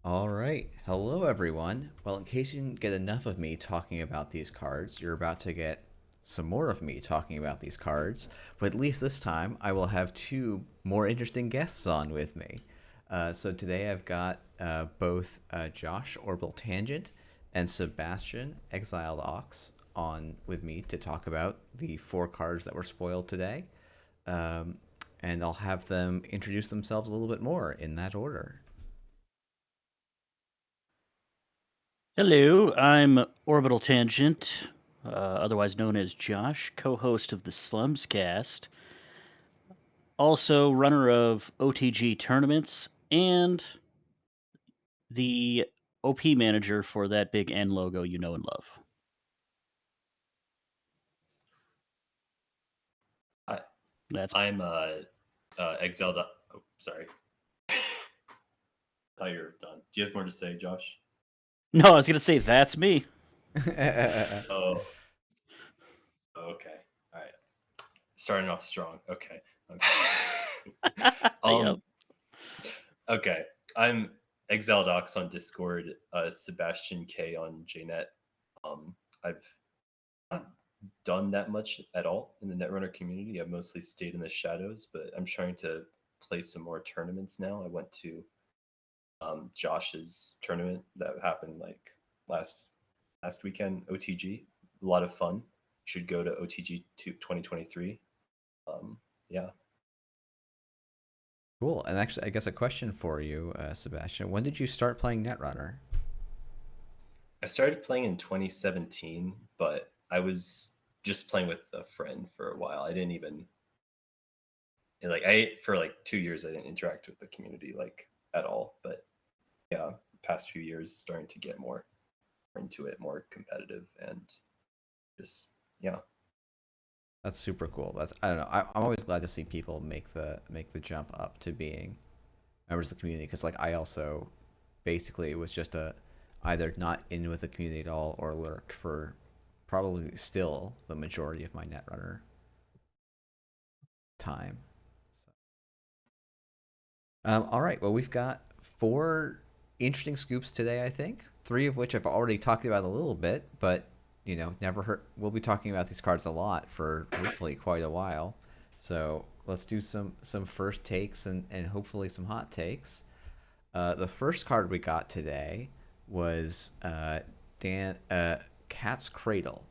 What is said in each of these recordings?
All right. Hello, everyone. Well, in case you didn't get enough of me talking about these cards, you're about to get some more of me talking about these cards. But at least this time, I will have two more interesting guests on with me. So today I've got both Josh, Orbital Tangent, and Sebastian, Exiled Ox, on with me to talk about the four cards that were spoiled today. Um, and I'll have them introduce themselves a little bit more in that order. Hello, I'm Orbital Tangent, otherwise known as Josh, co-host of the Slums Cast, also runner of OTG tournaments, and the OP manager for that big N logo you know and love. Hi, That's I'm Exiled. Oh, sorry. I thought you were done. Do you have more to say, Josh? no, I was gonna say that's me. Oh, okay. All right. Starting off strong. Okay. Yep. um. Okay. I'm Exiled Ox on Discord. Sebastian K on JNet. I've not done that much at all in the Netrunner community. I've mostly stayed in the shadows, but I'm trying to play some more tournaments now. I went to Josh's tournament that happened like last last weekend. OTG, a lot of fun. You should go to OTG 2023. Yeah, Cool. And actually, I guess a question for you, Sebastian. When did you start playing Netrunner? I started playing in 2017, but I was just playing with a friend for a while. I didn't even like I for like 2 years I didn't interact with the community like at all. But yeah, past few years starting to get more into it, more competitive, and just yeah. That's super cool. That's I don't know. I'm always glad to see people make the jump up to being members of the community because like I also basically was just a either not in with the community at all or lurked for probably still the majority of my Netrunner time. So, all right. Well, we've got four interesting scoops today. I think three of which I've already talked about a little bit, but never hurt. We'll be talking about these cards a lot for hopefully quite a while. So let's do some first takes and hopefully some hot takes. The first card we got today was Dan Cat's Cradle.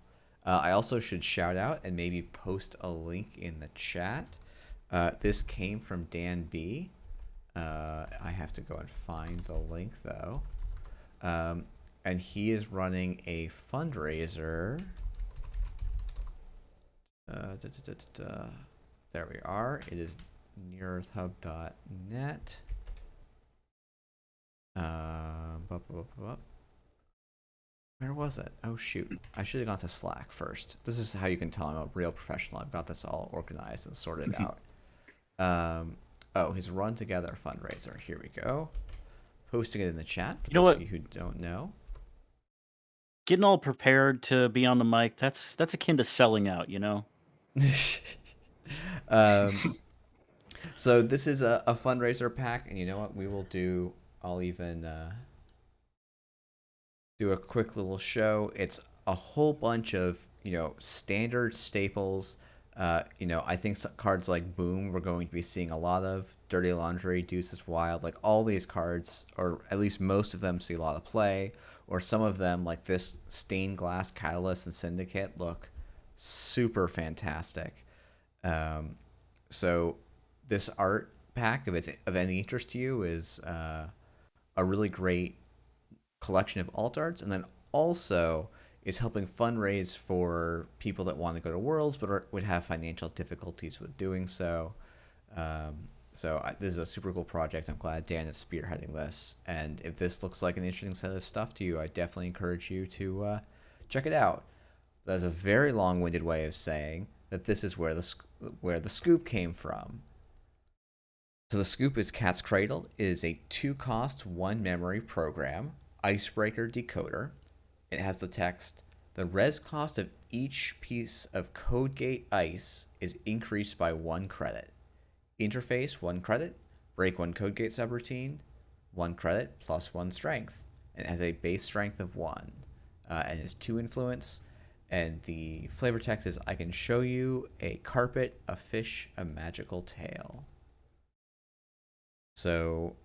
I also should shout out and maybe post a link in the chat. This came from Dan B. I have to go and find the link though. And he is running a fundraiser. Da, da, da, da. There we are. It is nearearthhub.net. Where was it? Oh shoot! I should have gone to Slack first. This is how you can tell I'm a real professional. I've got this all organized and sorted out. Oh, his Run Together fundraiser. Here we go. Posting it in the chat for You know those of what? you who don't know. Getting all prepared to be on the mic, that's akin to selling out, you know? um, so this is a fundraiser pack, and you know what? We will do. I'll even do a quick little show. It's a whole bunch of standard staples. I think cards like Boom we're going to be seeing a lot of. Dirty Laundry, Deuces Wild, like all these cards, or at least most of them, see a lot of play. Or some of them, like this Stained Glass Catalyst and Syndicate, look super fantastic. So this art pack, if it's of any interest to you, is a really great collection of alt arts, and then also is helping fundraise for people that want to go to Worlds but would have financial difficulties with doing so. This is a super cool project. I'm glad Dan is spearheading this, and if this looks like an interesting set of stuff to you, I definitely encourage you to check it out. That's a very long-winded way of saying that this is where the scoop came from. So the scoop is Cat's Cradle. It is a 2-cost, 1 memory program, icebreaker decoder. It has the text: the res cost of each piece of CodeGate ice is increased by 1 credit. Interface 1 credit. Break 1 CodeGate subroutine. 1 credit plus 1 strength. And it has a base strength of 1. And it's 2 influence. And the flavor text is I can show you a carpet, a fish, a magical tale. So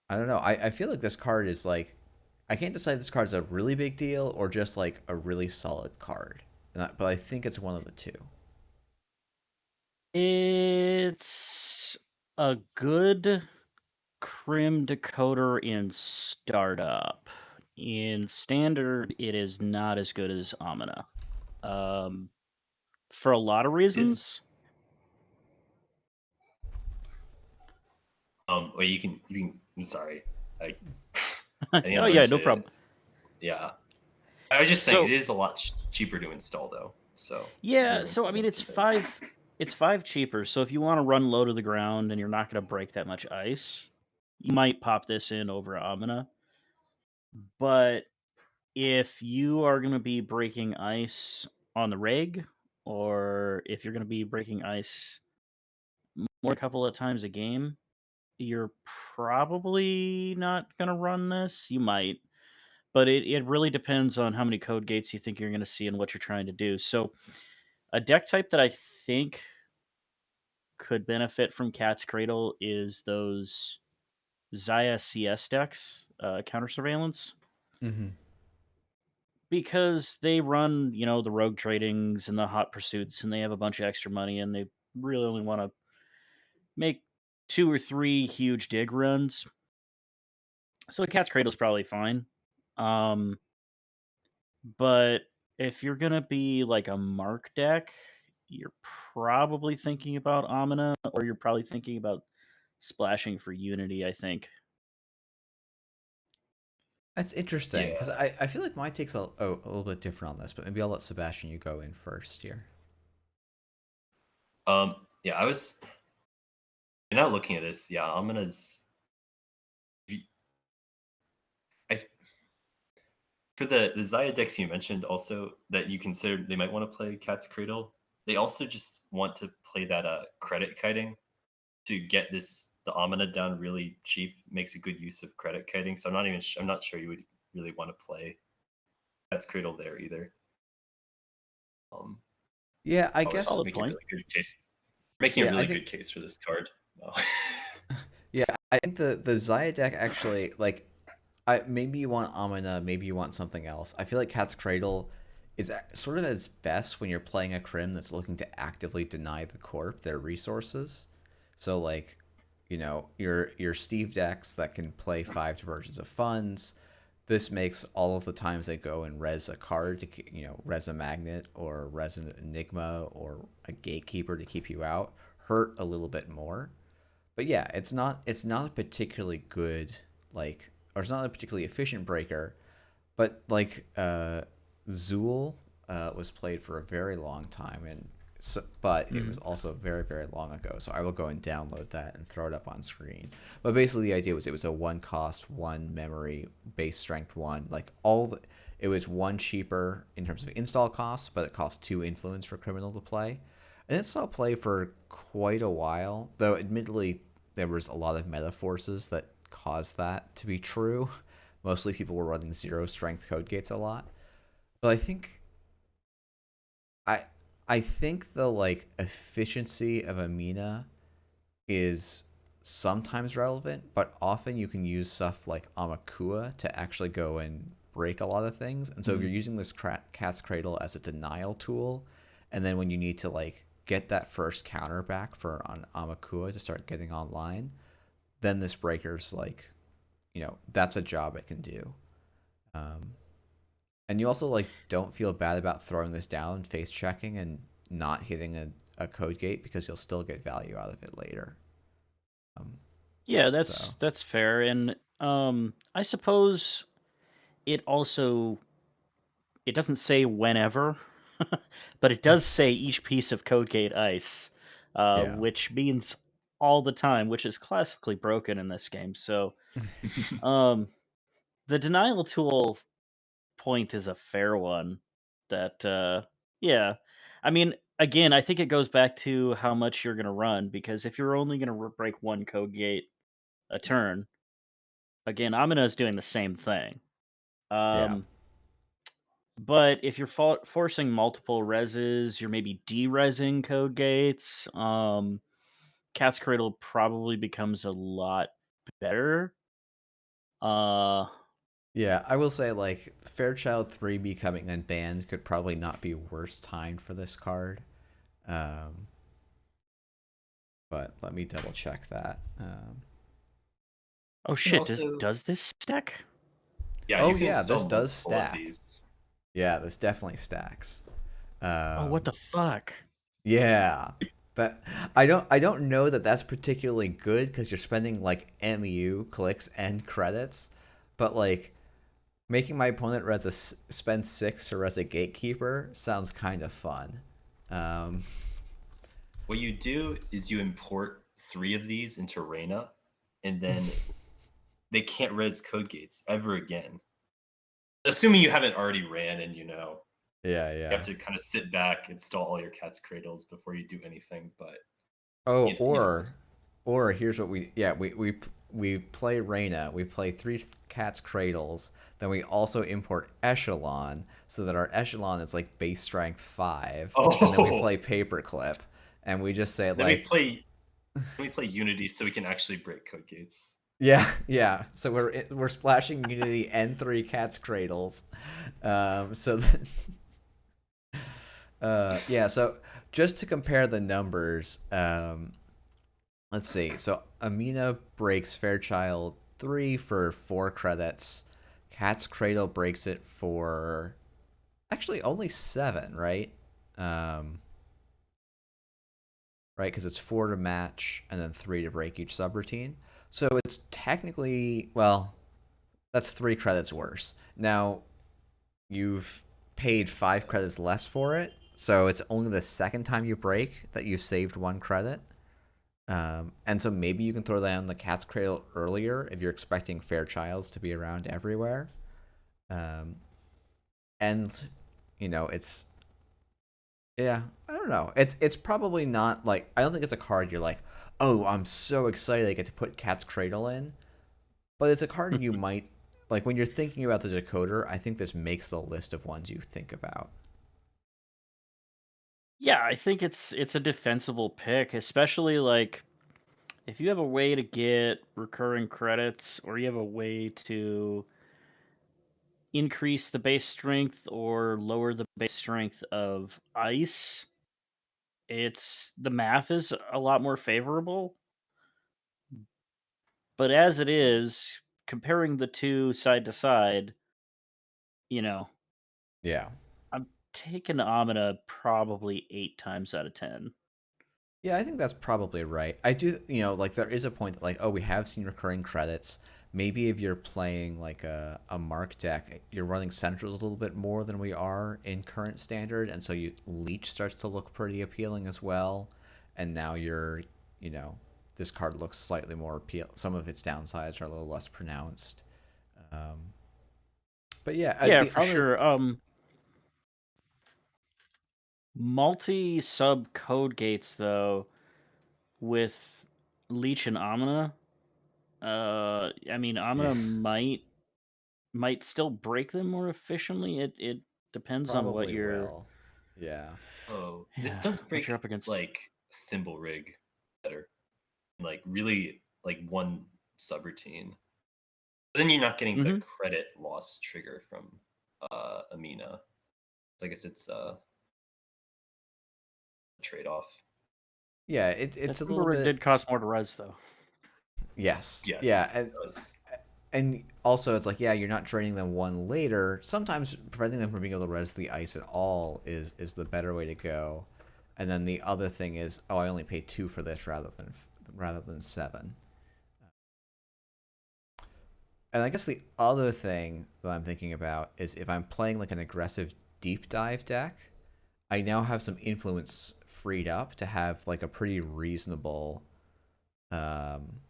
I don't know. I feel like this card is like I can't decide if this card's a really big deal or just like a really solid card. But I think it's one of the two. It's a good Crim decoder in startup. In standard, it is not as good as Amina. Um, for a lot of reasons. Is wait, you can. I'm sorry. I I think I Oh wanted yeah, no to. problem. Yeah, I was just saying it So is a lot cheaper to install though. So yeah, your so I mean improvements have been. it's five cheaper. So if you want to run low to the ground and you're not going to break that much ice, you might pop this in over Amina. But if you are going to be breaking ice on the rig, or if you're going to be breaking ice more a couple of times a game, you're probably not going to run this. You might, but it really depends on how many code gates you think you're going to see and what you're trying to do. So, a deck type that I think could benefit from Cat's Cradle is those Zaya CS decks, counter surveillance, Mm-hmm. because they run, the rogue tradings and the hot pursuits, and they have a bunch of extra money, and they really only want to make two or three huge dig runs. So Cat's Cradle's probably fine. Um, but if you're gonna be like a mark deck, you're probably thinking about Amina, or you're probably thinking about splashing for Unity, I think. That's interesting because Yeah. I feel like my take's a little bit different on this, but maybe I'll let Sebastian you go in first here. Yeah. I was now looking at this. Yeah, Amina's. I For the Zaya decks you mentioned also that you consider they might want to play Cat's Cradle. They also just want to play that credit kiting to get the Amina down really cheap. Makes a good use of credit kiting. So I'm not sure you would really want to play Cat's Cradle there either. Um, Yeah, I I guess. was Solid making a point. really good case. Making a Yeah, I really think. good case for this card. No. Yeah, I think the Zaya deck actually like. I maybe you want Amina, maybe you want something else. I feel like Cat's Cradle is sort of at its best when you're playing a Crim that's looking to actively deny the Corp their resources. So like, your Steve decks that can play 5 diversions of funds. This makes all of the times they go and res a card to res a magnet or res an enigma or a gatekeeper to keep you out hurt a little bit more. But yeah, it's not a particularly good like or it's not a particularly efficient breaker, but like Zool was played for a very long time and but it was Mm. also very very long ago. So I will go and download that and throw it up on screen. But basically the idea was it was a one cost, one memory, base strength one, like it was one cheaper in terms of install costs, but it cost 2 influence for criminal to play. And it saw play for quite a while, though admittedly there was a lot of meta forces that caused that to be true. Mostly people were running 0 strength code gates a lot. But I I think the like efficiency of Amina is sometimes relevant, but often you can use stuff like Amakua to actually go and break a lot of things. And so if Mm. you're using this Cat's Cradle as a denial tool, and then when you need to like get that first counter back for on Amakua to start getting online, then this breaker's like, that's a job it can do. Um, and you also like don't feel bad about throwing this down, face checking, and not hitting a code gate because you'll still get value out of it later. Um, Yeah, so that's fair, and I suppose it also it doesn't say whenever, but it does say each piece of Codegate ice, yeah. which means all the time, which is classically broken in this game. So um, the denial tool point is a fair one. That yeah, I mean, again, I think it goes back to how much you're going to run, because if you're only going to break one code gate, a turn. Again, Amina is doing the same thing. Yeah. Um, but if you're forcing multiple reses, you're maybe de-resing code gates. Cat's Cradle probably becomes a lot better. Uh, Yeah, I will say like Fairchild 3 becoming unbanned could probably not be worse timed for this card. Um, but let me double check that. oh And shit, also, does this stack? yeah, Oh you can yeah, this install does multiple of stack. these. Yeah, this definitely stacks. Oh, what Um, the fuck? yeah, but I don't know that that's particularly good because you're spending like MU clicks and credits, but like making my opponent spend 6 to res a gatekeeper sounds kind of fun. Um, What you do is you import 3 of these into Reyna, and then they can't res code gates ever again. Assuming you haven't already ran and yeah, you yeah. have to kind of sit back, install all your cat's cradles before you do anything. But Oh, it's or here's what we play Reyna. We play 3 cats cradles. Then we also import Echelon so that our Echelon is like base strength 5, and then we oh, play Paperclip, and we just say then we like, play Unity so we can actually break code gates. yeah, yeah. So we're splashing Unity and 3 cats cradles. So yeah. So just to compare the numbers, let's see. So Amina breaks Fairchild 3 for 4 credits. Cat's Cradle breaks it for actually only 7, right? Um, right, because it's 4 to match and then 3 to break each subroutine. So it's technically, well, that's 3 credits worse. Now, you've paid 5 credits less for it, so it's only the second time you break that you saved 1 credit. And so maybe you can throw down the cat's cradle earlier if you're expecting Fairchilds to be around everywhere. Um, and it's yeah, I don't know. It's probably not like I don't think it's a card you're like, oh, I'm so excited I get to put cat's cradle in. But it's a card you might like when you're thinking about the decoder. I think this makes the list of ones you think about. Yeah, I think it's a defensible pick, especially like if you have a way to get recurring credits or you have a way to increase the base strength or lower the base strength of ice, it's the math is a lot more favorable. But as it is, comparing the two side to side, you know, Yeah. I'm taking Amina probably 8 times out of 10. Yeah, I think that's probably right. I do, like there is a point that like, oh, we have seen recurring credits. Maybe if you're playing like a mark deck, you're running centrals a little bit more than we are in current standard, and so leech starts to look pretty appealing as well. And now you know, this card looks slightly more appeal. Some of its downsides are a little less pronounced. Um, but yeah, Yeah, the for other sure. Multi sub code gates though with Leech and Amina. I mean yeah, Amina might still break them more efficiently. It depends on what probably you're will. Yeah. Oh, this yeah, does what you're break up against. like Thimble Rig better, like really like one subroutine. But then you're not getting the Mhm. credit loss trigger from Amina. So I guess it's a trade off. Yeah, Yeah, it's a little Timberrig bit did cost more to res though. yes. Yeah, Yes, and it does. and also it's like yeah, you're not draining them one later. Sometimes preventing them from being able to res the ice at all is the better way to go. And then the other thing is, oh, I only pay 2 for this rather than 7. And I guess the other thing that I'm thinking about is if I'm playing like an aggressive deep dive deck, I now have some influence freed up to have like a pretty reasonable um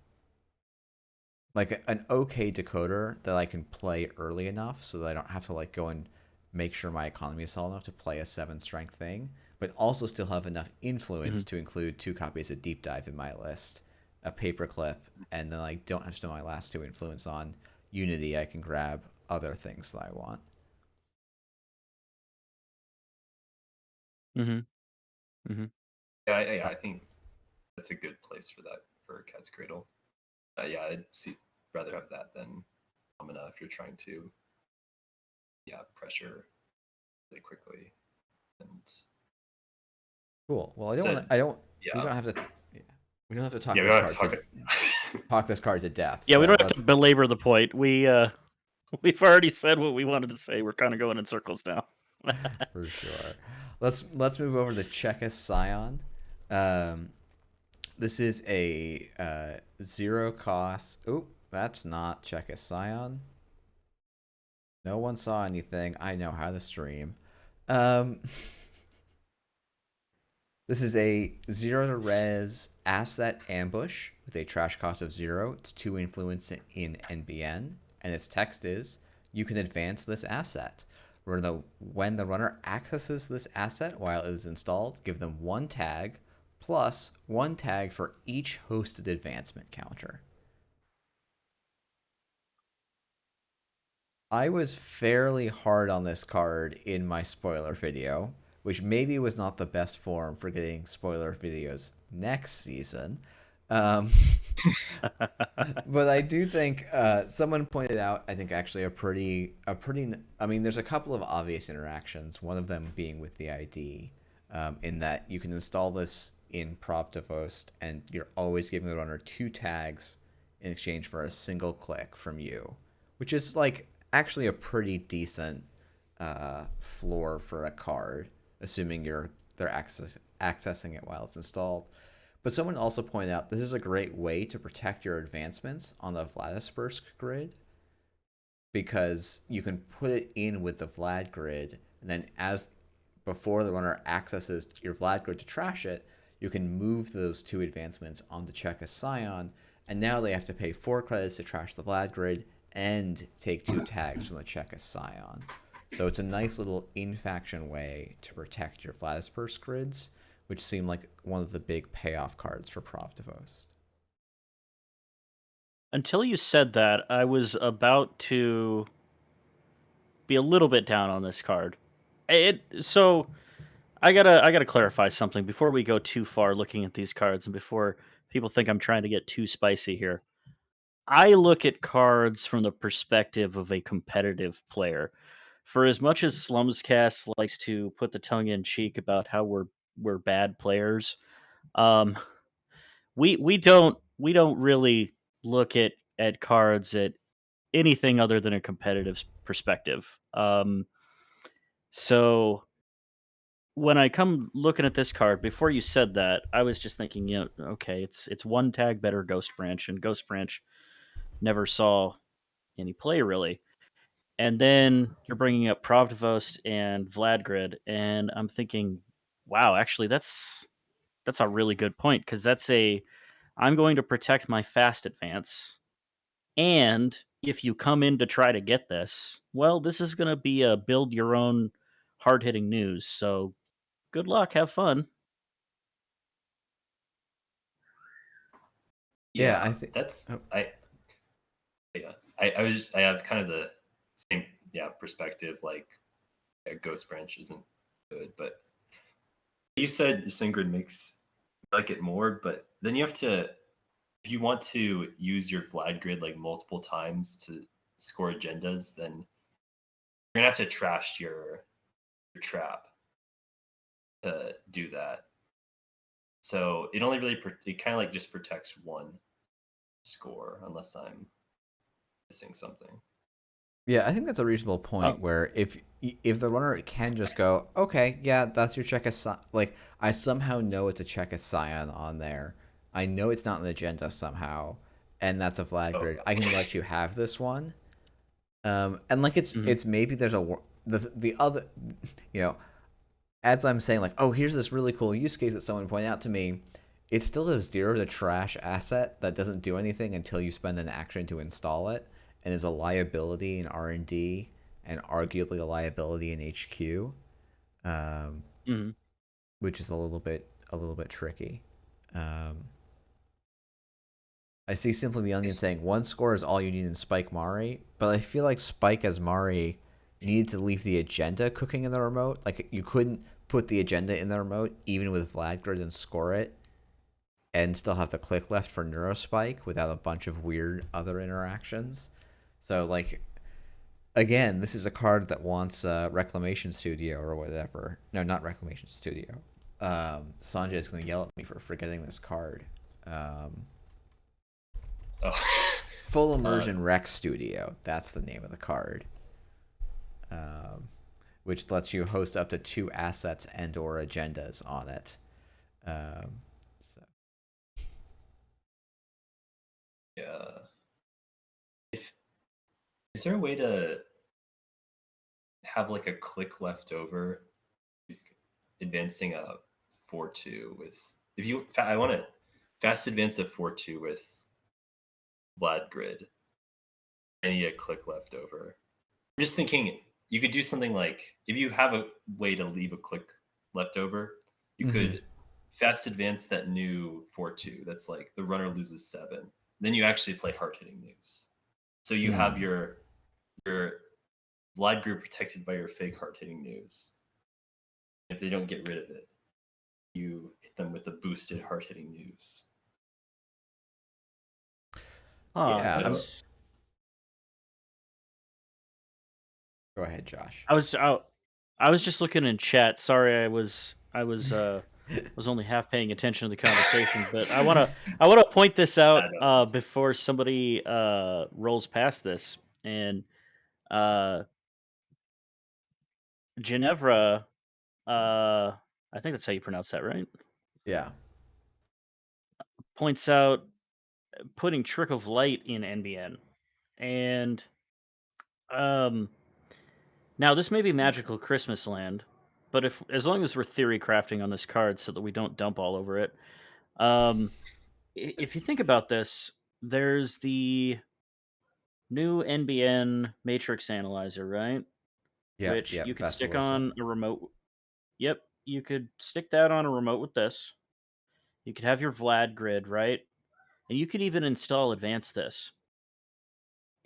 like an okay decoder that I can play early enough so that I don't have to like go and make sure my economy is solid enough to play a 7 strength thing, but also still have enough influence Mhm. to include 2 copies of Deep Dive in my list. a paperclip, and then I don't have to spend my last two influence on Unity, I can grab other things that I want. Mm-hmm. Mm-hmm. Yeah, Uh, I think that's a good place for that for Cat's Cradle. Yeah, rather have that than Domina if you're trying to pressure really quickly. And cool. Well, I don't want said to. I don't. We yeah don't have to. Yeah, we don't have to talk yeah we this don't have to card talk to talk this card to death. Yeah, we So don't have to belabor the point. We've already said what we wanted to say. We're kind of going in circles now. for sure. Let's move over to Czechus Scion. Um, this is a zero cost. Oh, that's not Czechus Scion. No one saw anything. I know how to stream. Um, this is a zero to res asset ambush with a trash cost of zero. It's 2 influence in NBN, and its text is you can advance this asset. When the runner accesses this asset while it is installed, give them 1 tag plus 1 tag for each hosted advancement counter. I was fairly hard on this card in my spoiler video, which maybe was not the best form for getting spoiler videos next season. Um, but I do think someone pointed out, I think actually I mean, there's a couple of obvious interactions, one of them being with the ID, in that you can install this in Prov Devost, and you're always giving the runner 2 tags in exchange for a single click from you, which is like actually a pretty decent floor for a card, assuming they're accessing it while it's installed. But someone also pointed out this is a great way to protect your advancements on the Vladispersk grid because you can put it in with the Vlad grid, and then as before the runner accesses your Vlad grid to trash it, you can move those 2 advancements onto Czechus Scion, and now they have to pay 4 credits to trash the Vlad grid and take 2 tags from the Czechus Scion. So it's a nice little in-faction way to protect your Vladispersk grids, which seemed like one of the big payoff cards for Prov Devost. Until you said that, I was about to be a little bit down on this card. So I gotta clarify something before we go too far looking at these cards and before people think I'm trying to get too spicy here. I look at cards from the perspective of a competitive player. For as much as Slumscast likes to put the tongue in cheek about how we're bad players, um, we don't really look at cards at anything other than a competitive perspective. So when I come looking at this card, before you said that, I was just thinking, okay, it's 1 tag better Ghost Branch, and Ghost Branch never saw any play really. And then you're bringing up Provdvost and Vladgrid, and I'm thinking, wow, actually that's a really good point because I'm going to protect my fast advance, and if you come in to try to get this, well, this is going to be a build your own hard hitting news. So good luck, have fun. Yeah, yeah I think. that's Oh, I was just, I have kind of the same perspective. Like Ghost Branch isn't good, but you said Singrid makes you like it more, but then you have to if you want to use your Vlad grid like multiple times to score agendas, then you're gonna have to trash your trap to do that. So it only really it kind of like just protects one score unless I'm missing something. yeah, I think that's a reasonable point. Oh, Where if the runner can just go, okay, yeah, that's your Czechus. Like I somehow know it's a Czechus Scion on there. I know it's not an agenda somehow, and that's a flag Oh grid. I can let you have this one. And like mhm. it's maybe there's the other, you know, as I'm saying, like, oh, here's this really cool use case that someone pointed out to me. It's still a zero to trash asset that doesn't do anything until you spend an action to install it, and is a liability in R&D and arguably a liability in HQ, um, Mhm. which is a little bit tricky. Um, I see Simply the Onion It's- saying one score is all you need in Spike Mari, but I feel like Spike as Mari needed to leave the agenda cooking in the remote. Like you couldn't put the agenda in the remote even with Vladgrid and score it, and still have the click left for Neurospike without a bunch of weird other interactions. So like again, this is a card that wants Reclamation Studio or whatever. No, not Reclamation Studio. Sanjay is going to yell at me for forgetting this card. Um, oh, Full uh, Immersion Rec Studio. That's the name of the card. Um, which lets you host up to 2 assets and/or agendas on it. So yeah. If is there a way to have like a click left over if advancing a 4-2 with if you I want to fast advance a 4-2 with Vlad Grid. I need a click left over. I'm just thinking you could do something like if you have a way to leave a click left over, you mm-hmm. could fast advance that new 4-2. That's like the runner loses 7. Then you actually play hard hitting news. So you have your Vlad group protected by your fake hard hitting news. If they don't get rid of it, you hit them with a boosted hard hitting news. Huh, Yeah, I don't. that's go ahead, Josh. I was out. I was just looking in chat. Sorry, I was only half paying attention to the conversation, but I wanna point this out I don't. before somebody rolls past this. And uh, Ginevra, I think that's how you pronounce that, right? Yeah. Points out putting Trick of Light in NBN, and um, now this may be magical Christmas land, but if as long as we're theory crafting on this card so that we don't dump all over it, um, if you think about this, there's the new NBN matrix analyzer, right? Yep. Which you Yep. could stick Vestalisa. on a remote. Yep, you could stick that on a remote with this. You could have your Vlad grid, right? And you could even install advance this.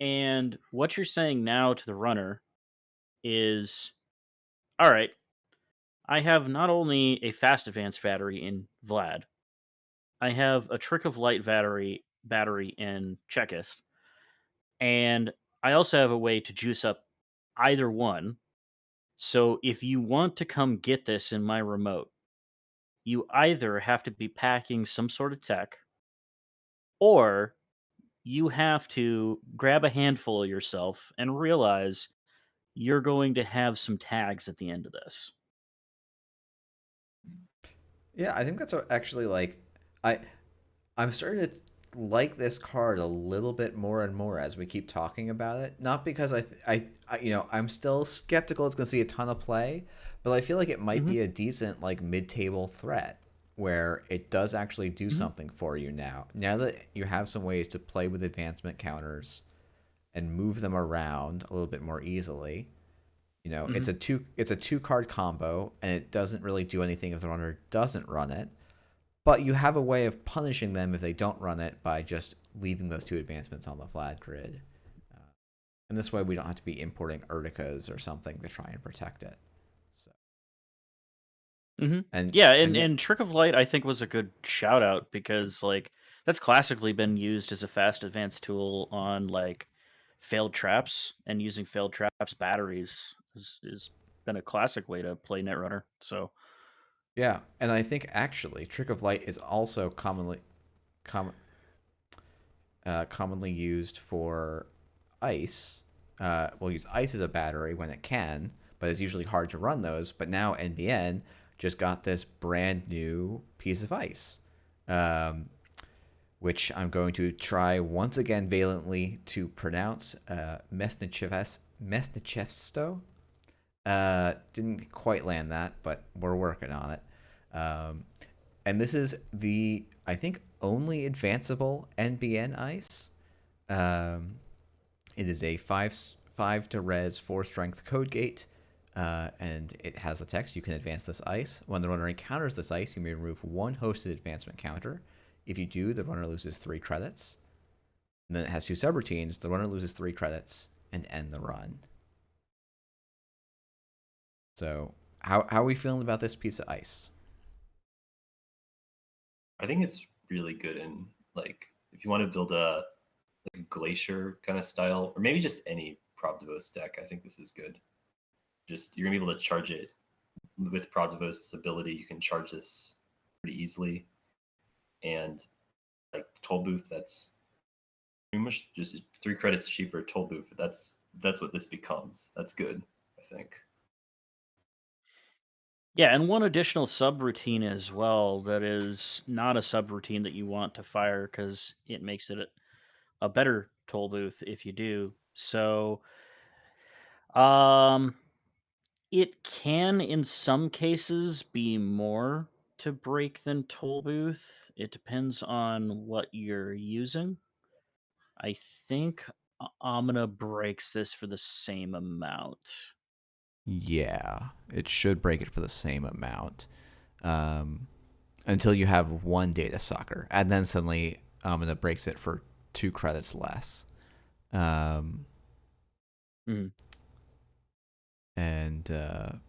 And what you're saying now to the runner is, all right, I have not only a fast advance battery in Vlad, I have a trick of light battery in Chekist, and I also have a way to juice up either one. So if you want to come get this in my remote, you either have to be packing some sort of tech, or you have to grab a handful of yourself and realize you're going to have some tags at the end of this. Yeah, I think that's actually like I I'm starting to like this card a little bit more and more as we keep talking about it. Not because I'm still skeptical it's going to see a ton of play, but I feel like it might Hmm. be a decent like mid-table threat where it does actually do Hmm. something for you now. Now that you have some ways to play with advancement counters and move them around a little bit more easily. You know, Hmm. it's a two card combo and it doesn't really do anything if the runner doesn't run it. But you have a way of punishing them if they don't run it by just leaving those 2 advancements on the flat grid. Uh, and this way we don't have to be importing Urticas or something to try and protect it. So Hmm. and Yeah, and yeah, and Trick of Light I think was a good shout out because like that's classically been used as a fast advance tool on like failed traps, and using failed traps batteries is been a classic way to play Netrunner. So yeah, and I think actually Trick of Light is also com, commonly used for ice. We'll use ice as a battery when it can, but it's usually hard to run those. But now NBN just got this brand new piece of ice, um, which I'm going to try once again valiantly to pronounce Mestenchevesto. Didn't quite land that, but we're working on it. Um, and this is the, I think, only advanceable NBN ice. Um, it is a 5 to res 4 strength code gate, and it has the text, you can advance this ice. When the runner encounters this ice, you may remove 1 hosted advancement counter. If you do, the runner loses 3 credits. And then it has two subroutines. The runner loses 3 credits and end the run. So how are we feeling about this piece of ice? I think it's really good in like if you want to build a like a glacier kind of style, or maybe just any Pravdivos deck. I think this is good. Just you're gonna be able to charge it with Pravdivos' ability. You can charge this pretty easily, and like toll booth, that's pretty much just 3 credits cheaper. Toll booth, that's what this becomes. That's good, I think. Yeah, and one additional subroutine as well that is not a subroutine that you want to fire because it makes it a better toll booth if you do. So, um, it can, in some cases, be more to break than toll booth. It depends on what you're using. I think Omina breaks this for the same amount. Yeah, it should break it for the same amount. Um, until you have one data sucker, and then suddenly it breaks it for 2 credits less. Um, Mhm. and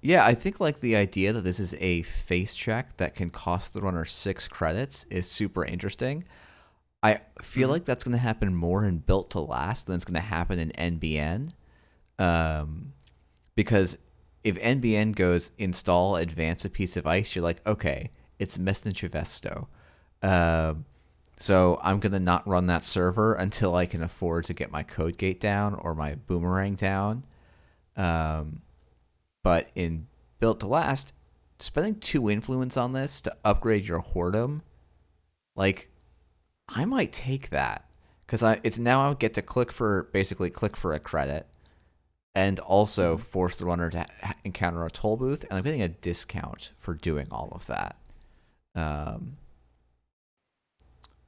yeah, I think like the idea that this is a face check that can cost the runner 6 credits is super interesting. I feel Mhm. like that's going to happen more in Built to Last than it's going to happen in NBN. Um, because if NBN goes install advance a piece of ice, you're like, okay, it's Mestencheves. So I'm gonna not run that server until I can afford to get my code gate down or my boomerang down. Um, but in Built to Last, spending 2 influence on this to upgrade your whoredom, like I might take that because it's now I get to basically click for a credit and also Mhm. force the runner to encounter a toll booth, and I'm getting a discount for doing all of that. Um,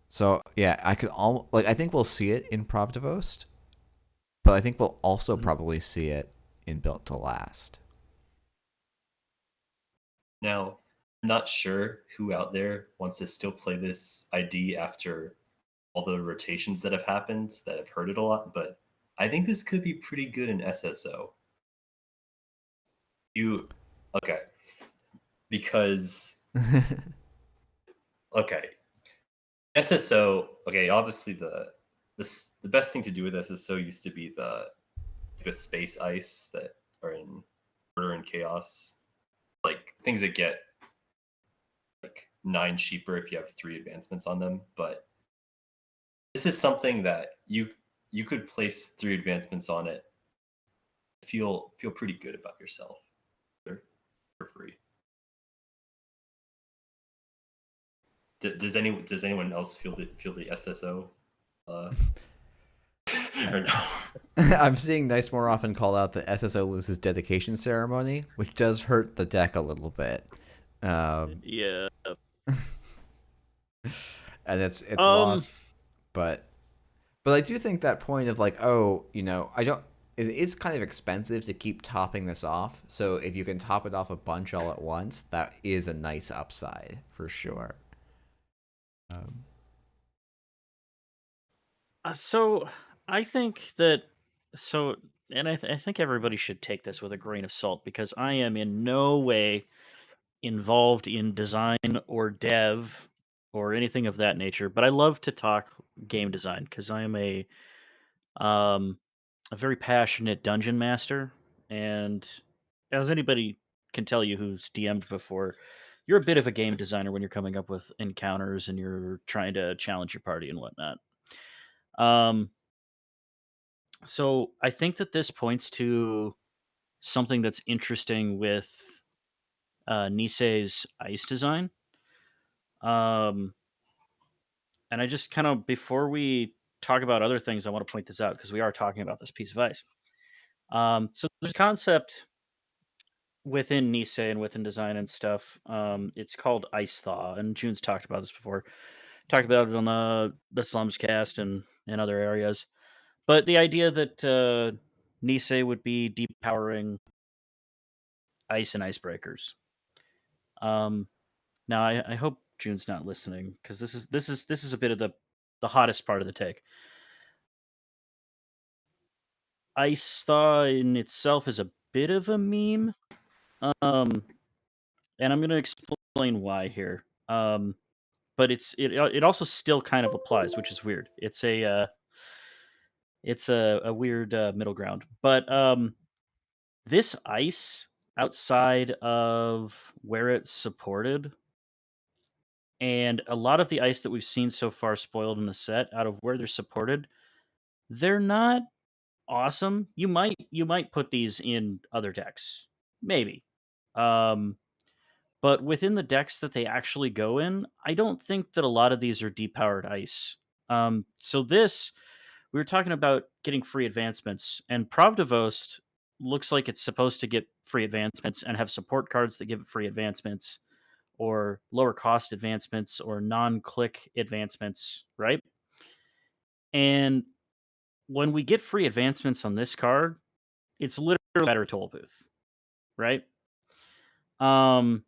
so yeah, I could all like I think we'll see it in Pravdivos, but I think we'll also Mhm. probably see it in Built to Last. Now, I'm not sure who out there wants to still play this ID after all the rotations that have happened that have heard it a lot, but I think this could be pretty good in SSO. You okay? Because okay, SSO. Okay, obviously the best thing to do with SSO used to be the space ice that are in order and chaos, like things that get like 9 cheaper if you have 3 advancements on them. But this is something that you could place 3 advancements on it, feel pretty good about yourself. They're for free. Does anyone else feel the SSO uh, or no? I'm seeing Dice more often call out the SSO loses dedication ceremony, which does hurt the deck a little bit. Um, Yeah. and it's Um. lost, but I do think that point of like, oh, I don't. It is kind of expensive to keep topping this off. So if you can top it off a bunch all at once, that is a nice upside for sure. Um, So I think that so, and I think everybody should take this with a grain of salt because I am in no way involved in design or dev or anything of that nature. But I love to talk game design because I am um, a very passionate dungeon master, and as anybody can tell you who's DM'd before, you're a bit of a game designer when you're coming up with encounters and you're trying to challenge your party and whatnot. Um, so I think that this points to something that's interesting with Nisei's ice design. Um, and I just kind of before we talk about other things, I want to point this out because we are talking about this piece of ice. So there's a concept within Nisei and within design and stuff. It's called ice thaw, and June's talked about this before. Talked about it on the Slums cast and other areas. But the idea that Nisei would be depowering ice and icebreakers. Um, now I hope June's not listening because this is a bit of the hottest part of the take. Ice thaw in itself is a bit of a meme, um, and I'm going to explain why here. But it also still kind of applies, which is weird. It's a weird middle ground. But this ice outside of where it's supported, and a lot of the ice that we've seen so far spoiled in the set out of where they're supported, they're not awesome. You might put these in other decks, maybe. Um, but within the decks that they actually go in, I don't think that a lot of these are depowered ice. So this we were talking about getting free advancements, and Pravdavost looks like it's supposed to get free advancements and have support cards that give it free advancements, or lower cost advancements, or non-click advancements, right? And when we get free advancements on this card, it's literally a better toll booth, right? Um,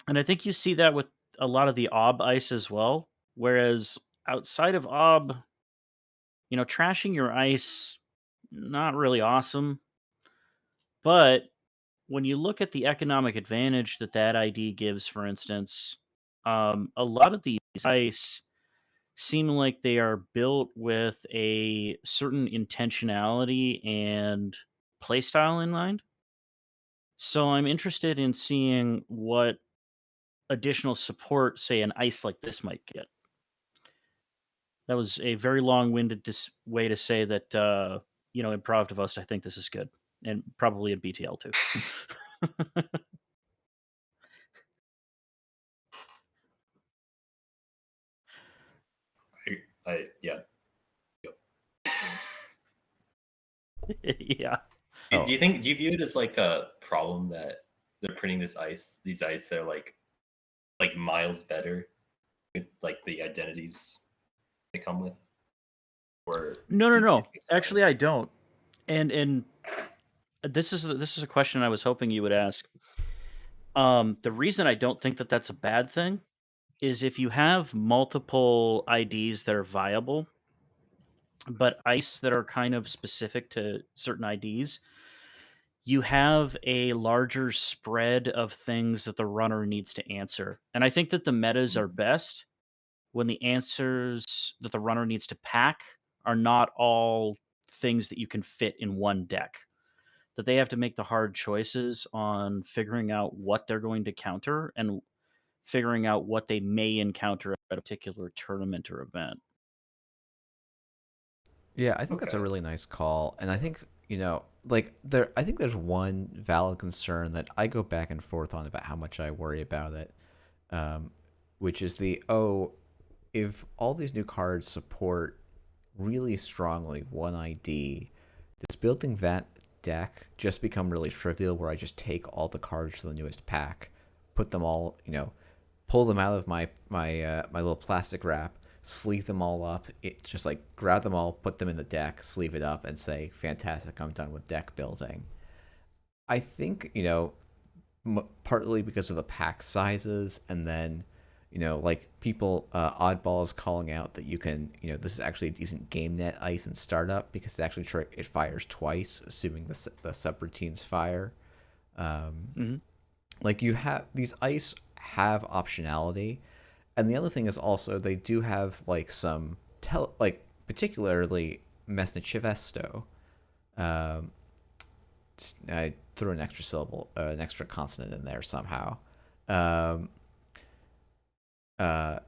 and I think you see that with a lot of the OB ice as well. Whereas outside of OB, trashing your ice, not really awesome. But when you look at the economic advantage that that ID gives, for instance, a lot of these ice seem like they are built with a certain intentionality and playstyle in mind. So I'm interested in seeing what additional support, say, an ice like this might get. That was a very long-winded way to say that, in Pravdavost, I think this is good, and probably in BTL too. Yeah. Yep. Yeah. Do Oh, you think? Do you view it as like a problem that they're printing these ice? They're like miles better, with, like the identities they come with, or No, no, do you no. think it's fine? Actually, I don't. And this is a question I was hoping you would ask. The reason I don't think that that's a bad thing is if you have multiple IDs that are viable, but ice that are kind of specific to certain IDs, you have a larger spread of things that the runner needs to answer. And I think that the metas are Mm. best when the answers that the runner needs to pack are not all things that you can fit in one deck. That they have to make the hard choices on figuring out what they're going to counter and figuring out what they may encounter at a particular tournament or event. yeah, I think that's a Okay. really nice call, and I think like I think there's one valid concern that I go back and forth on about how much I worry about it, um, which is if all these new cards support really strongly one ID, does building that deck just become really trivial? Where I just take all the cards from the newest pack, put them all, pull them out of my little plastic wrap, sleeve them all up. It just like grab them all, put them in the deck, sleeve it up, and say, "Fantastic! I'm done with deck building." I think partly because of the pack sizes, and then like people oddballs calling out that you can this is actually a decent game net ice and startup because it fires twice, assuming the subroutines fire. Um, Hmm. like you have these ice have optionality, and the other thing is also they do have like like particularly Mestencheves. Um, I threw an extra syllable, an extra consonant in there somehow. Um, uh,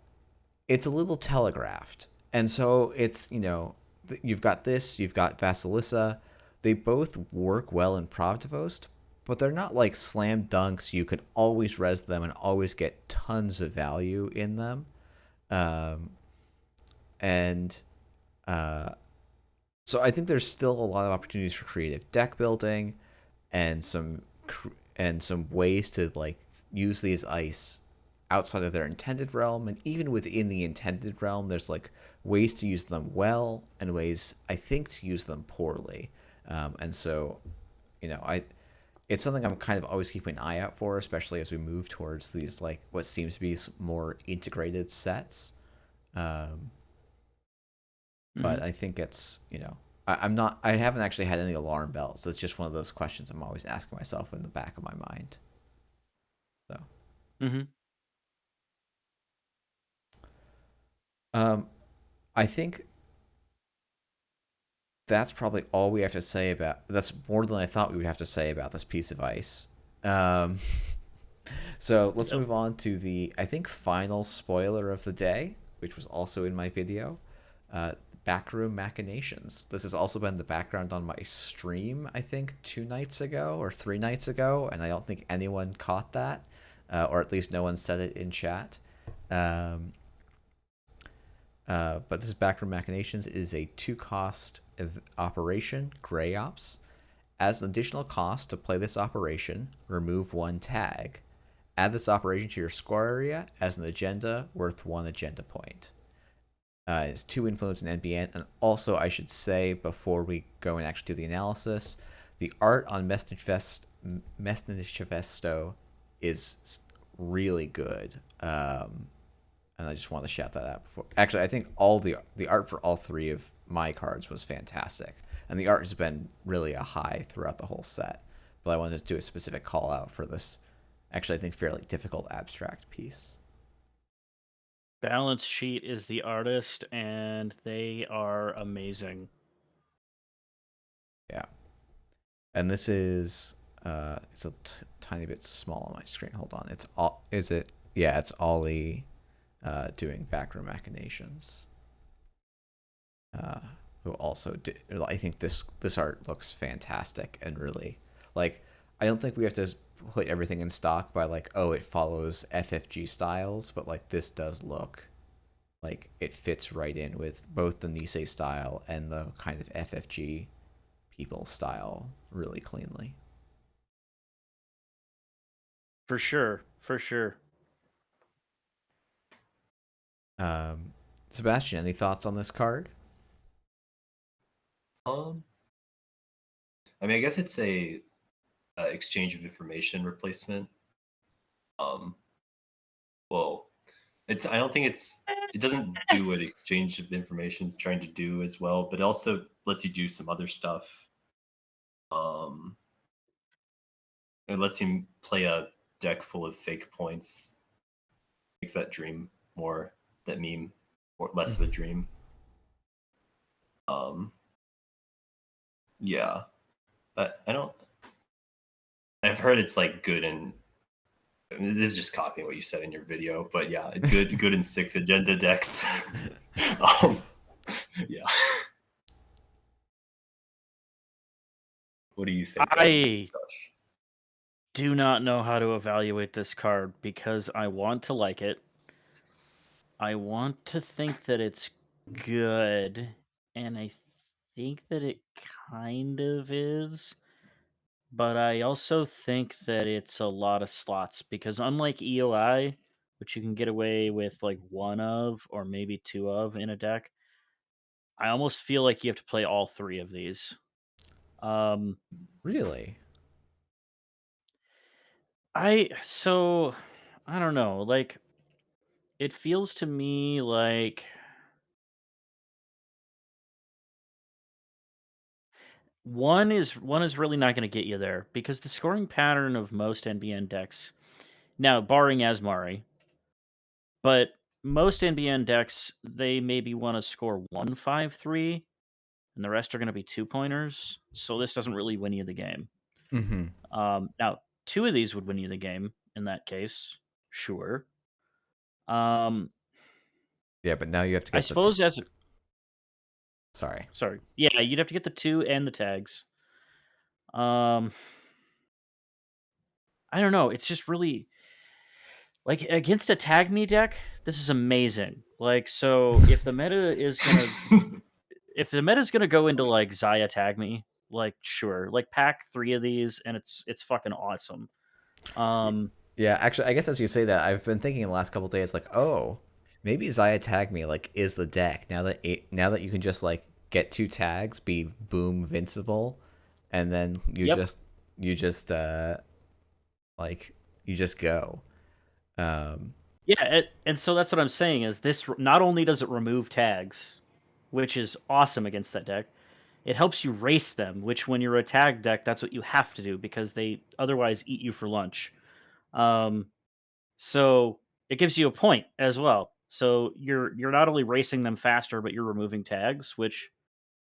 it's a little telegraphed, and so it's you've got this, you've got Vasilissa. They both work well in Pravdavost, but they're not like slam dunks. You could always res them and always get tons of value in them. Um, and uh, so I think there's still a lot of opportunities for creative deck building and some ways to like use these ice outside of their intended realm, and even within the intended realm there's like ways to use them well and ways I think to use them poorly. And so I it's something I'm kind of always keeping an eye out for, especially as we move towards these like what seems to be more integrated sets. um, but Hmm. I think it's, I'm not. I haven't actually had any alarm bells. So it's just one of those questions I'm always asking myself in the back of my mind. So, Hmm. um, I think that's probably all we have to say about. That's more than I thought we would have to say about this piece of ice. Um, so let's Yep. move on to the, I think, final spoiler of the day, which was also in my video. Uh, Backroom machinations. This has also been the background on my stream, I think 2 nights ago or 3 nights ago, and I don't think anyone caught that, or at least no one said it in chat. Um, but this Backroom machinations is a two-cost operation, Gray Ops. As an additional cost to play this operation, remove one tag. Add this operation to your score area as an agenda worth 1 agenda point. It's 2 influence in NBN. And also, I should say, before we go and actually do the analysis, the art on Mestencheves is really good. And I just want to shout that out before. Actually, I think all the art for all three of my cards was fantastic, and the art has been really a high throughout the whole set. But I wanted to do a specific call out for this, actually I think fairly difficult abstract piece. Balance Sheet is the artist, and they are amazing. Yeah, and this is it's a tiny bit small on my screen. Hold on, it's all is it? Yeah, it's Ollie doing backroom machinations. uh, who also did. I think this art looks fantastic and really, like, I don't think we have to put everything in stock by like, oh, it follows FFG styles, but like this does look like it fits right in with both the Nisei style and the kind of FFG people style really cleanly. For sure. For sure. Um, Sebastian, any thoughts on this card? Um, I mean, I guess it's a exchange of information replacement. Um, well, it's I don't think it doesn't do what exchange of information is trying to do as well, but it also lets you do some other stuff. Um, it lets you play a deck full of fake points, makes that dream more that meme or less of a dream. Um, yeah, but I don't. I've heard it's like good in. I mean, this is just copying what you said in your video, but yeah, good in 6 agenda decks. um, yeah. What do you think, I Josh? do not know how to evaluate this card because I want to like it. I want to think that it's good, and I think that it kind of is, but I also think that it's a lot of slots because unlike EOI, which you can get away with like one of or maybe two of in a deck, I almost feel like you have to play all three of these. Um, Really? so I don't know, like it feels to me like one is really not going to get you there because the scoring pattern of most NBN decks, now barring Asmari, but most NBN decks they maybe want to score 153 and the rest are going to be 2 pointers. So this doesn't really win you the game. Mm-hmm. Now two of these would win you the game in that case, sure. Um, Yeah, but now you have to I get the. suppose as Sorry. sorry, yeah, you'd have to get the two and the tags. Um, I don't know. It's just really like against a tag me deck. This is amazing. Like, so if the meta is gonna go into like Zaya tag me, like sure, like pack three of these and it's fucking awesome. Um, Yeah, actually, I guess as you say that, I've been thinking in the last couple days, like, oh, maybe Zaya Tag Me like is the deck now that you can just like get 2 tags, be boom invincible, and then yep, you just like you just go. Um, yeah, and so that's what I'm saying is this not only does it remove tags, which is awesome against that deck. It helps you race them, which when you're a tag deck, that's what you have to do because they otherwise eat you for lunch. Um, so it gives you a point as well. So you're not only racing them faster, but you're removing tags, which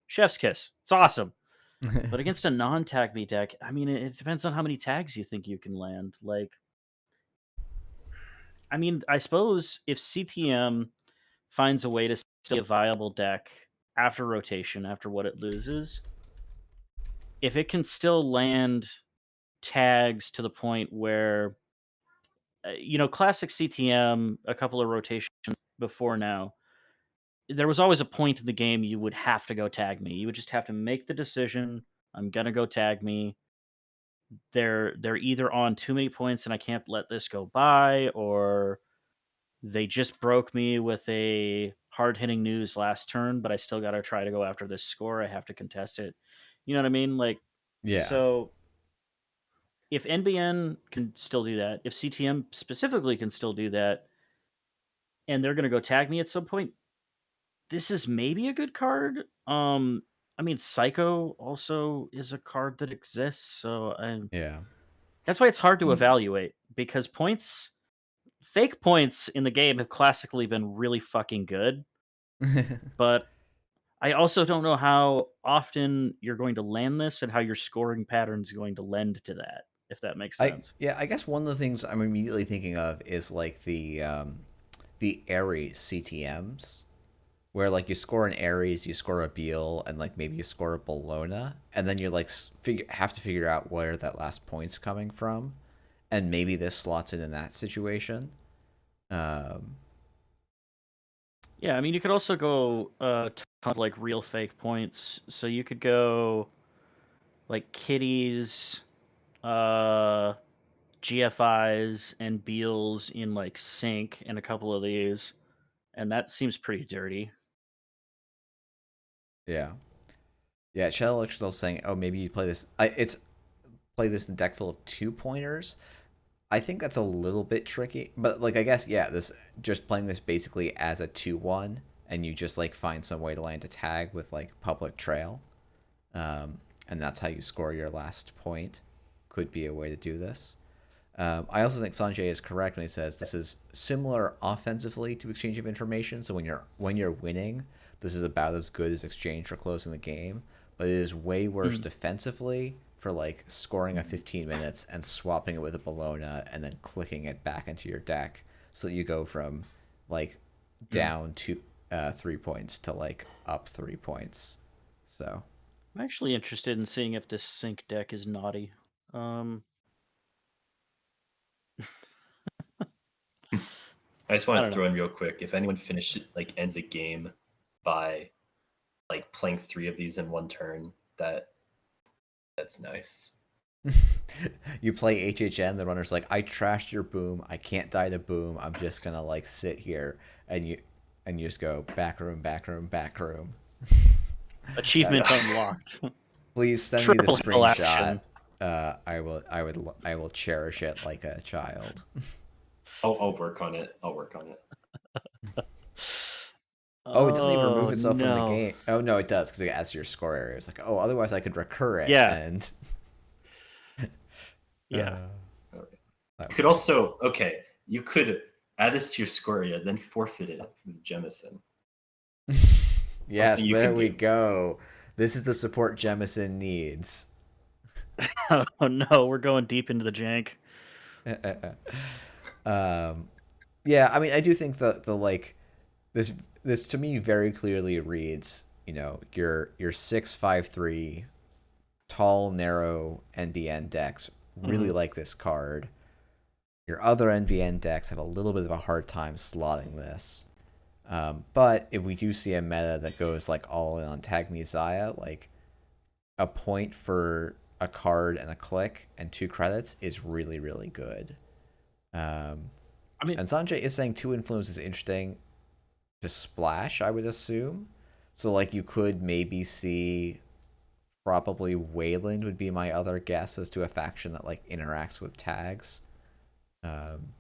chef's kiss. It's awesome. But against a non-tag me deck, I mean, it depends on how many tags you think you can land. Like, I mean, I suppose if CTM finds a way to stay a viable deck after rotation, after what it loses, if it can still land tags to the point where classic CTM a couple of rotations before now, there was always a point in the game you would have to go tag me. You would just have to make the decision, I'm going to go tag me. They're either on too many points and I can't let this go by, or they just broke me with a hard-hitting news last turn, but I still got to try to go after this score. I have to contest it. You know what I mean? Like, Yeah. so if NBN can still do that, if CTM specifically can still do that, and they're going to go tag me at some point, this is maybe a good card. I mean, Psycho also is a card that exists, so Yeah. that's why it's hard to evaluate because fake points in the game have classically been really fucking good, but I also don't know how often you're going to land this and how your scoring pattern is going to lend to that, if that makes sense. I guess one of the things I'm immediately thinking of is like the Ares CTMs, where like you score an Ares, you score a Beal, and like maybe you score a Bologna, and then you like have to figure out where that last point's coming from, and maybe this slots in that situation. Um, Yeah, I mean, you could also go a ton of like real fake points. So you could go like kitties, uh, GFIs, and Beals in like sync and a couple of these, and that seems pretty dirty. yeah, yeah. Shadow Electrical saying, "Oh, maybe you play this. It's play this in a deck full of 2 pointers." I think that's a little bit tricky, but like I guess yeah, this just playing this basically as a 2-1, and you just like find some way to land a tag with like public trail, and that's how you score your last point. Could be a way to do this. I also think Sanjay is correct when he says this is similar offensively to exchange of information. So when you're winning, this is about as good as exchange for closing the game, but it is way worse Mm. defensively for like scoring a 15 minutes and swapping it with a Bologna and then clicking it back into your deck so that you go from like Mm. down to 3 points to like up 3 points. So I'm actually interested in seeing if this sync deck is naughty. Um, I just I want to don't know. throw in real quick. If anyone finishes like ends a game by like playing 3 of these in one turn, that's nice. you play HHN, the runner's like, I trashed your boom. I can't die to boom. I'm just gonna like sit here, and you just go back room, back room, back room. That Achievement Yeah. unlocked. please send me the Triple hill screenshot. action. I will cherish it like a child. I'll work on it. I'll work on it. Oh, it doesn't even remove Oh itself from the no. game. Oh no, it does because it adds to your score area. It's like, oh, otherwise I could recur it, Yeah. and Yeah. All right. that You would could be also you could add this to your score area, then forfeit it with Jemison. Something yes, you there could we do. go. This is the support Jemison needs. Oh no, we're going deep into the jank. um, yeah, I mean, I do think the like this this to me very clearly reads, your 6-5-3 tall narrow NBN decks really Mhm. like this card. Your other NBN decks have a little bit of a hard time slotting this. But if we do see a meta that goes like all in on Tag Me Zaya, like a point for a card and a click and 2 credits is really, really good. Um, I mean, and Sanjay is saying 2 influence is interesting to splash, I would assume. So like you could maybe see probably Wayland would be my other guess as to a faction that like interacts with tags. Um,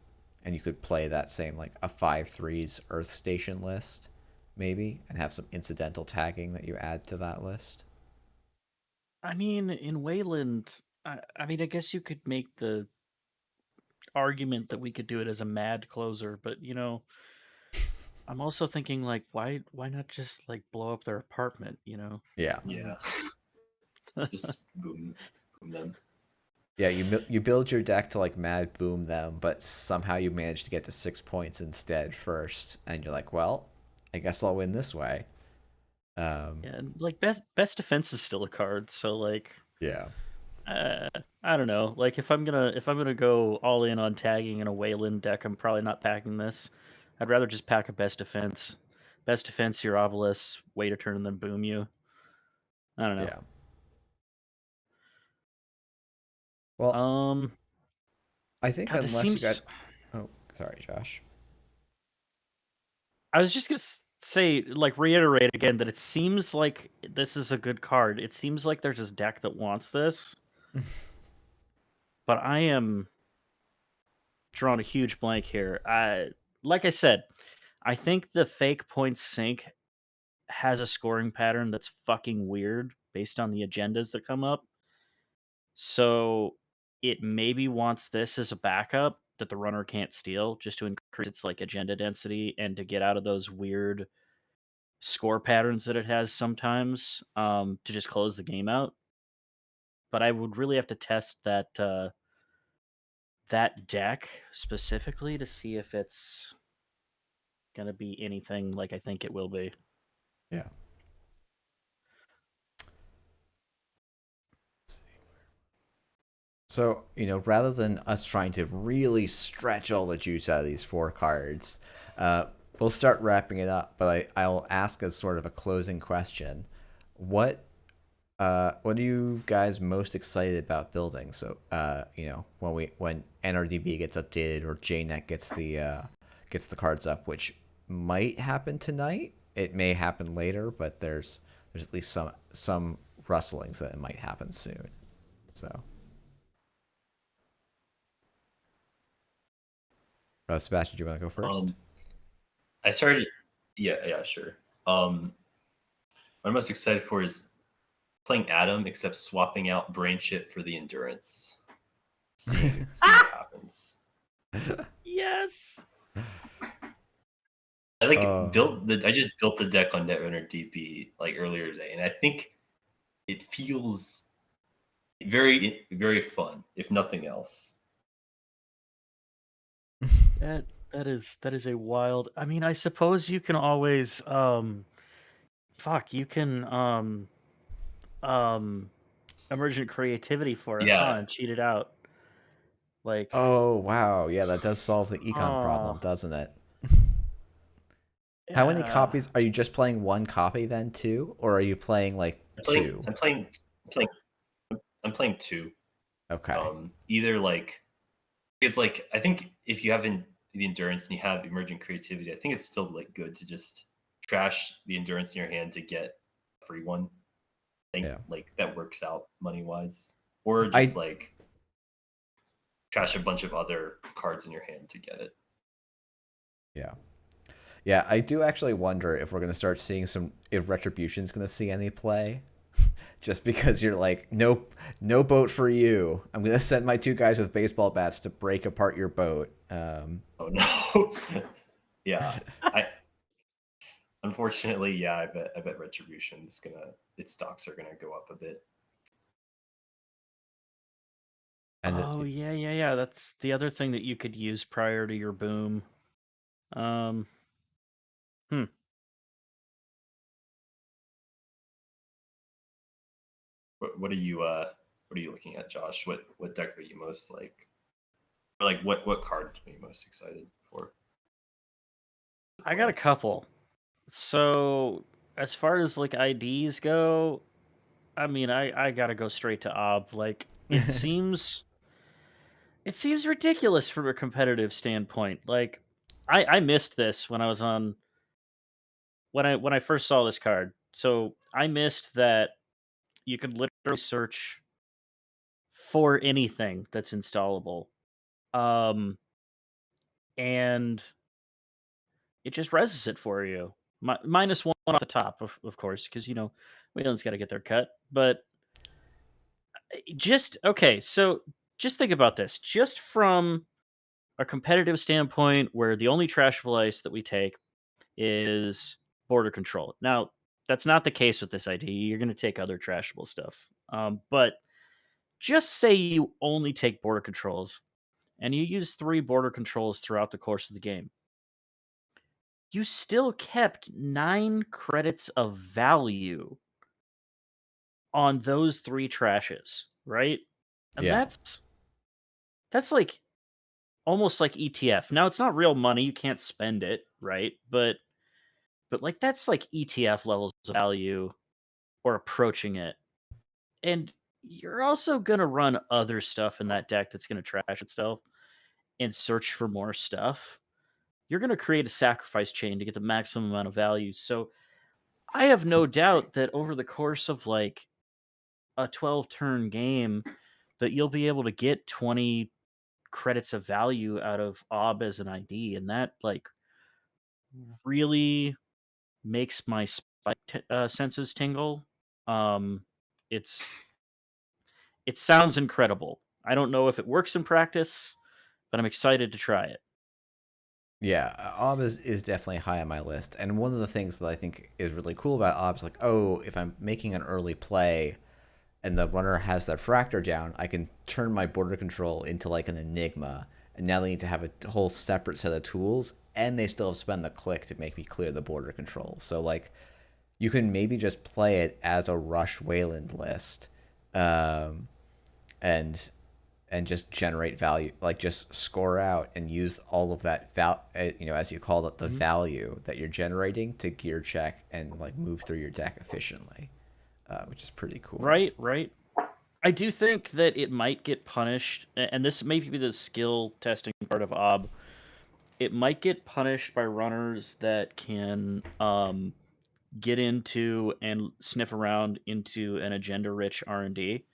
and you could play that same like a 5/3s Earth Station list. maybe, and have some incidental tagging that you add to that list. I mean, in Wayland, I mean, I guess you could make the argument that we could do it as a mad closer, but I'm also thinking like, why not just like blow up their apartment? Yeah. Yeah, just boom them. Yeah, you build your deck to like mad boom them, but somehow you manage to get to 6 points instead first, and you're like, well, I guess I'll win this way. Um, Yeah, and like best defense is still a card, so like, yeah, uh, I don't know. Like if I'm gonna go all in on tagging in a Wayland deck, I'm probably not packing this. I'd rather just pack a best defense. Best defense, your obelisk, wait a turn and then boom you. I don't know. yeah. Well, Um, I think God, this unless you got, seems. oh, sorry, Josh. I was just gonna say, like, reiterate again that it seems like this is a good card. It seems like there's this deck that wants this, but I am drawing a huge blank here. Like I said, I think the fake points sink has a scoring pattern that's fucking weird based on the agendas that come up. So it maybe wants this as a backup that the runner can't steal, just to increase its like agenda density and to get out of those weird score patterns that it has sometimes, to just close the game out. But I would really have to test that deck specifically to see if it's gonna be anything like I think it will be. Yeah. So, rather than us trying to really stretch all the juice out of these 4 cards, we'll start wrapping it up. But I'll ask as sort of a closing question: what what are you guys most excited about building? So, when NRDB gets updated or JNet gets the cards up, which might happen tonight. It may happen later, but there's at least some rustlings that it might happen soon. So, Sebastian, do you want to go first? Um, I started. Yeah, yeah, sure. Um, what I'm most excited for is playing Adam, except swapping out brain chip for the endurance. Seeing what happens. Yes. I like uh, built the. I just built the deck on Netrunner DB like earlier today, and I think it feels very fun, if nothing else. That is a wild. I mean, I suppose you can always fuck, you can um emergent creativity for it, huh? Yeah, And cheat it out. Like, oh wow, yeah, that does solve the econ huh. problem, doesn't it? How many Yeah. copies are you just playing one copy then too, or are you playing like I'm playing. two? I'm playing. I'm playing two. Okay. Either like it's like I think if you have the endurance and you have emergent creativity, I think it's still like good to just trash the endurance in your hand to get a free one. I think Yeah. like that works out money wise, or just I like trash a bunch of other cards in your hand to get it. yeah. Yeah, I do actually wonder if we're gonna start seeing if Retribution's gonna see any play. Just because you're like, nope, no boat for you. I'm gonna send my 2 guys with baseball bats to break apart your boat. Oh no, yeah. I unfortunately, yeah. I bet retribution's gonna its stocks are gonna go up a bit. and Oh yeah, yeah, yeah. That's the other thing that you could use prior to your boom. Um, hmm. What are you looking at, Josh? What deck are you most like? Or like what card are you most excited for to I got a play? couple. So as far as like IDs go, I mean, I gotta go straight to Ob. Like, it seems ridiculous from a competitive standpoint. Like, I missed this when I was on when I first saw this card. So I missed that you could literally search for anything that's installable. Um, and it just reses it for you. minus 1 off the top, of course, because Wayland's got to get their cut. But okay, so just think about this. Just from a competitive standpoint, where the only trashable ice that we take is border control. Now, that's not the case with this ID. You're going to take other trashable stuff. But just say you only take border controls and you use 3 border controls throughout the course of the game. You still kept 9 credits of value on those 3 trashes, right? And Yeah. that's like almost like ETF. Now it's not real money, you can't spend it, right? But like that's like ETF levels of value or approaching it. And you're also going to run other stuff in that deck that's going to trash itself and search for more stuff. You're going to create a sacrifice chain to get the maximum amount of value. So I have no doubt that over the course of like a 12 turn game that you'll be able to get 20 credits of value out of ob as an ID, and that like really makes my senses tingle. um it's it sounds incredible. I don't know if it works in practice, but I'm excited to try it. Yeah, Ob is definitely high on my list. And one of the things that I think is really cool about Ob is like, oh, if I'm making an early play and the runner has their fractor down, I can turn my border control into like an enigma. And now they need to have a whole separate set of tools, and they still have spent the click to make me clear the border control. So like, you can maybe just play it as a Rush Wayland list, um, and just generate value, like just score out and use all of that as you call it, the Mhm. value that you're generating to gear check and like move through your deck efficiently, which is pretty cool. Right. I do think that it might get punished, and this may be the skill testing part of ob. It might get punished by runners that can get into and sniff around into an agenda rich R&D.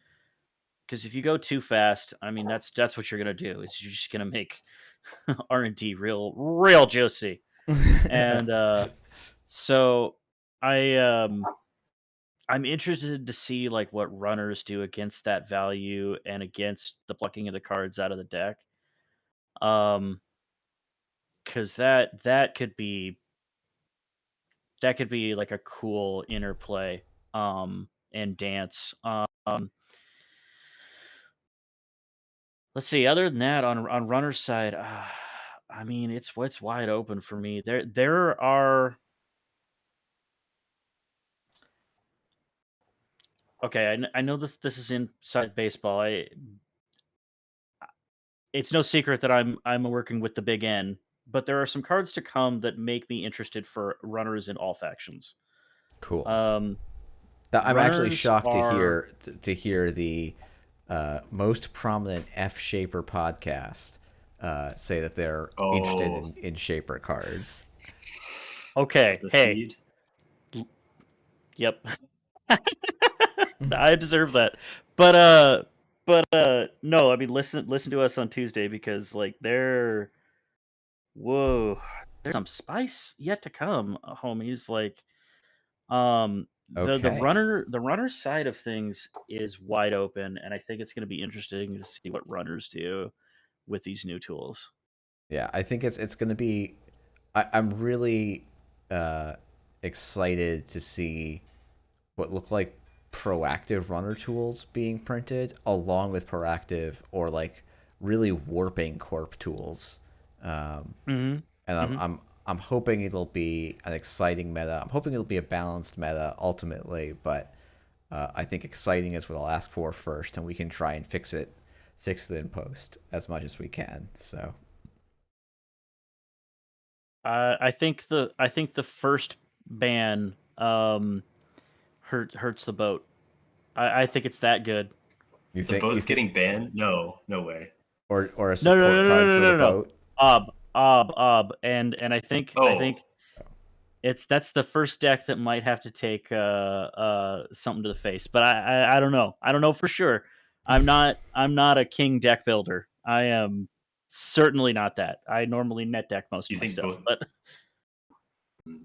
Because if you go too fast, I mean that's what you're gonna do. Is you're just gonna make R&D real juicy. And so I I'm interested to see like what runners do against that value and against the plucking of the cards out of the deck. Um cuz that could be like a cool interplay and dance. Let's see. Other than that, on runner's side, I mean, it's wide open for me. There are okay. I know that this is inside baseball. It's no secret that I'm working with the big N, but there are some cards to come that make me interested for runners in all factions. Cool. Um, I'm actually runners shocked to are hear the most prominent F Shaper podcast say that they're interested Oh, in Shaper cards. is that okay. the Hey, feed? yep. I deserve that. But no, I mean listen to us on Tuesday because like whoa, there's some spice yet to come, homies. Like Okay. the runner side of things is wide open, and I think it's going to be interesting to see what runners do with these new tools. Yeah, I think it's going to be. I'm really uh, excited to see what look like proactive runner tools being printed, along with proactive or like really warping corp tools. Um, Mm-hmm. and Mm-hmm. I'm hoping it'll be an exciting meta. I'm hoping it'll be a balanced meta ultimately, but I think exciting is what I'll ask for first, and we can try and fix it in post as much as we can. So I think the first ban hurts the boat. I think it's that good. you The think boat's getting banned? No, no way. or a No, no, support no, no, card no, for the no, no. boat? And I think Oh, that's the first deck that might have to take something to the face. But I don't know. I don't know for sure. I'm not a king deck builder. I am certainly not that. I normally net deck most you of my think stuff, both? but Hmm.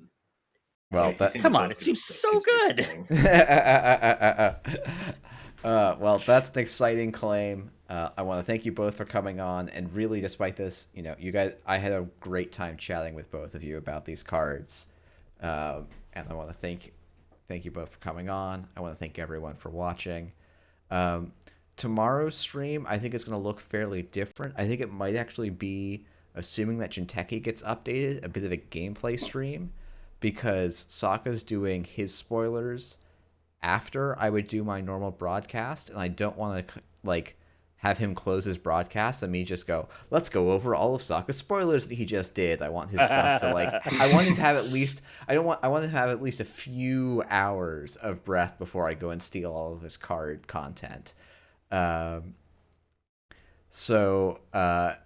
Well, You that think the Come on, board's it gonna seems break so 'cause we're good. playing. Well, that's an exciting claim. I want to thank you both for coming on, and really, despite this, you guys, I had a great time chatting with both of you about these cards, and I want to thank you both for coming on. I want to thank everyone for watching. Um, Tomorrow's stream, I think, is going to look fairly different. I think it might actually be, assuming that Jinteki gets updated, a bit of a gameplay stream, because Sokka's doing his spoilers after I would do my normal broadcast, and I don't want to have him close his broadcast and me just go, let's go over all of Sokka's spoilers that he just did. I want his stuff to I want him to have at least I want him to have at least a few hours of breath before I go and steal all of his card content. Um,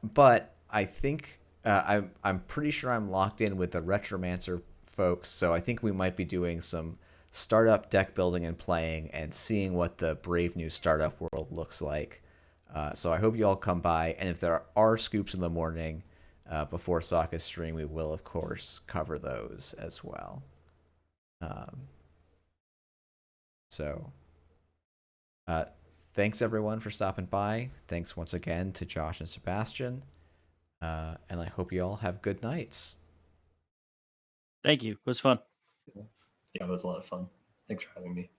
but I think I'm pretty sure I'm locked in with the Retromancer folks, so I think we might be doing some startup deck building and playing and seeing what the brave new startup world looks like. So I hope you all come by, and if there are scoops in the morning before Sokka's stream, we will of course cover those as well. Um, so thanks everyone for stopping by. Thanks once again to Josh and Sebastian. And I hope you all have good nights. Thank you. It was fun. Yeah, it was a lot of fun. Thanks for having me.